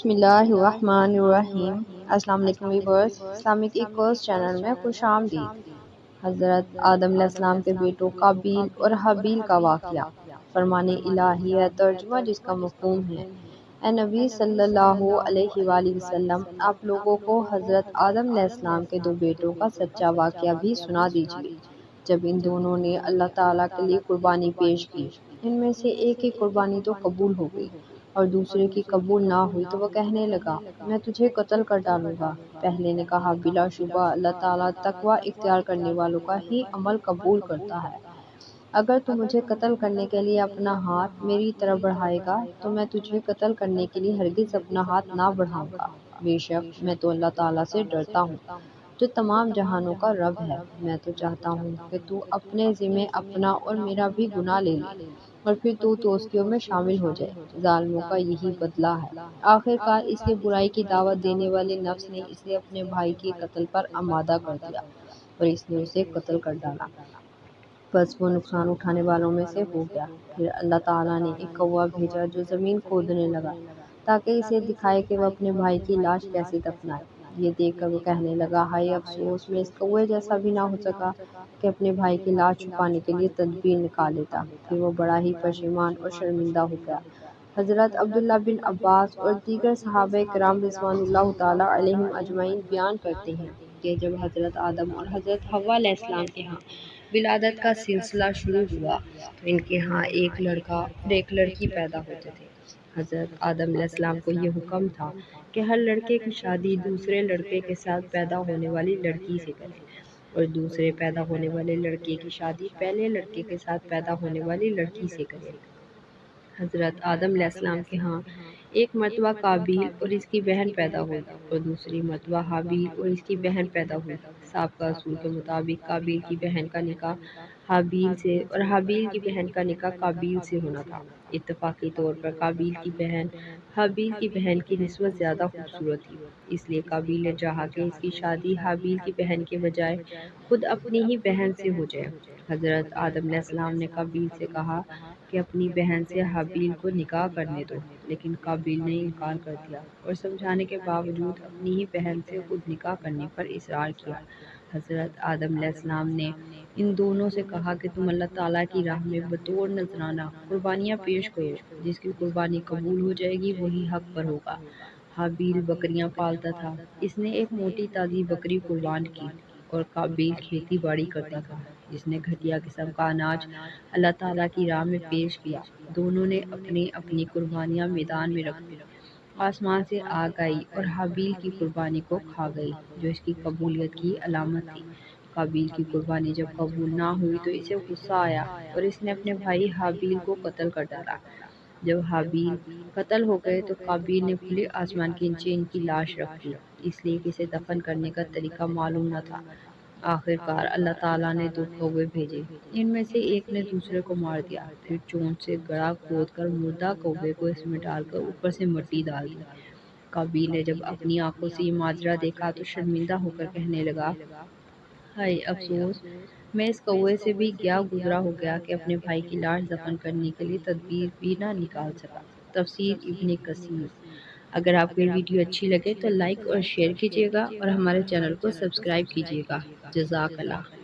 بسم اللہ الرحمن الرحیم۔ السلام علیکم ویورز، اسلامک ایکوز چینل میں خوش آمدید۔ حضرت آدم علیہ السلام کے بیٹوں قابیل اور حابیل کا واقعہ، فرمان الہی ہے ترجمہ جس کا مفہوم ہے: اے نبی صلی اللہ علیہ وآلہ وسلم، آپ لوگوں کو حضرت آدم علیہ السلام کے 2 بیٹوں کا سچا واقعہ بھی سنا دیجیے جب ان دونوں نے اللہ تعالیٰ کے لیے قربانی پیش کی۔ ان میں سے ایک کی قربانی تو قبول ہو گئی اور دوسرے کی قبول نہ ہوئی تو وہ کہنے لگا، میں تجھے قتل کر ڈالوں گا۔ پہلے نے کہا، بلا شبہ اللہ تعالیٰ تقوی اختیار کرنے والوں کا ہی عمل قبول کرتا ہے۔ اگر تو مجھے قتل کرنے کے لیے اپنا ہاتھ میری طرف بڑھائے گا تو میں تجھے قتل کرنے کے لیے ہرگز اپنا ہاتھ نہ بڑھاؤں گا۔ بے شک میں تو اللہ تعالیٰ سے ڈرتا ہوں جو تمام جہانوں کا رب ہے۔ میں تو چاہتا ہوں کہ تو اپنے ذمے اپنا اور میرا بھی گناہ لے لے اور پھر تو دوستیوں میں شامل ہو جائے۔ ظالموں کا یہی بدلہ ہے۔ آخر کار اس کے برائی کی دعوت دینے والے نفس نے اسے اپنے بھائی کے قتل پر آمادہ کر دیا اور اس نے اسے قتل کر ڈالا۔ بس وہ نقصان اٹھانے والوں میں سے ہو گیا۔ پھر اللہ تعالیٰ نے ایک کوہ بھیجا جو زمین کھودنے لگا تاکہ اسے دکھائے کہ وہ اپنے بھائی کی لاش کیسے دفنائے۔ یہ دیکھ کر وہ کہنے لگا، ہائے افسوس، میں اس کوے جیسا بھی نہ ہو سکا کہ اپنے بھائی کی لاش چھپانے کے لیے تدبیر نکال لیتا۔ پھر وہ بڑا ہی پشیمان اور شرمندہ ہو گیا۔ حضرت عبداللہ بن عباس اور دیگر صحابہ کرام رضوان اللہ تعالیٰ علیہم اجمعین بیان کرتے ہیں کہ جب حضرت آدم اور حضرت حوا علیہ السلام کے ہاں ولادت کا سلسلہ شروع ہوا تو ان کے ہاں ایک لڑکا اور ایک لڑکی پیدا ہوتے تھے۔ حضرت آدم علیہ السلام کو یہ حکم تھا کہ ہر لڑکے کی شادی دوسرے لڑکے کے ساتھ پیدا ہونے والی لڑکی سے کرے اور دوسرے پیدا ہونے والے لڑکے کی شادی پہلے لڑکے کے ساتھ پیدا ہونے والی لڑکی سے کرے۔ حضرت آدم علیہ السلام کے ہاں ایک مرتبہ قابیل اور اس کی بہن پیدا ہوئی اور دوسری مرتبہ حابیل اور اس کی بہن پیدا ہوئی۔ سابقہ اصول کے مطابق قابیل کی بہن کا نکاح حابیل سے اور حابیل کی بہن کا نکاح قابیل سے ہونا تھا۔ اتفاقی طور پر قابیل کی بہن حابیل کی بہن کی نسبت زیادہ خوبصورت تھی، اس لیے قابیل نے چاہا کہ اس کی شادی حابیل کی بہن کے بجائے خود اپنی ہی بہن سے ہو جائے۔ حضرت آدم علیہ السلام نے قابیل سے کہا کہ اپنی بہن سے حابیل کو نکاح کرنے دو، لیکن قابیل نے انکار کر دیا اور سمجھانے کے باوجود اپنی ہی بہن سے خود نکاح کرنے پر اصرار کیا۔ حضرت آدم علیہ السلام نے ان دونوں سے کہا کہ تم اللہ تعالیٰ کی راہ میں بطور نذرانہ قربانیاں پیش کرو، جس کی قربانی قبول ہو جائے گی وہی حق پر ہوگا۔ حابیل بکریاں پالتا تھا، اس نے ایک موٹی تازی بکری قربان کی، اور قابیل کھیتی باڑی کرتا تھا، جس نے گھٹیا قسم کا اناج اللہ تعالیٰ کی راہ میں پیش کیا۔ دونوں نے اپنی اپنی قربانیاں میدان میں رکھ دی۔ آسمان سے آگ آئی اور حابیل کی قربانی کو کھا گئی، جو اس کی قبولیت کی علامت تھی۔ قابیل کی قربانی جب قبول نہ ہوئی تو اسے غصہ آیا اور اس نے اپنے بھائی حابیل کو قتل کر ڈالا۔ جب حابیل قتل ہو گئے تو قابیل نے کھلے آسمان کے نیچے ان کی لاش رکھ دی، اس لیے کہ اسے دفن کرنے کا طریقہ معلوم نہ تھا۔ آخر کار اللہ تعالیٰ نے 2 کوے بھیجے، ان میں سے ایک نے دوسرے کو مار دیا، پھر چونچ سے گڑھا کھود کر مردہ کوے کو اس میں ڈال کر اوپر سے مٹی ڈال دی۔ قابیل نے جب اپنی آنکھوں سے یہ ماجرا دیکھا تو شرمندہ ہو کر کہنے لگا، ہائے افسوس، میں اس کوے سے بھی کیا گزرا ہو گیا کہ اپنے بھائی کی لاش دفن کرنے کے لیے تدبیر بھی نہ نکال سکا۔ تفسیر ابن کثیر۔ اگر آپ کو یہ ویڈیو اچھی لگے تو لائک اور شیئر کیجیے گا اور ہمارے چینل کو سبسکرائب کیجیے گا۔ جزاک اللہ۔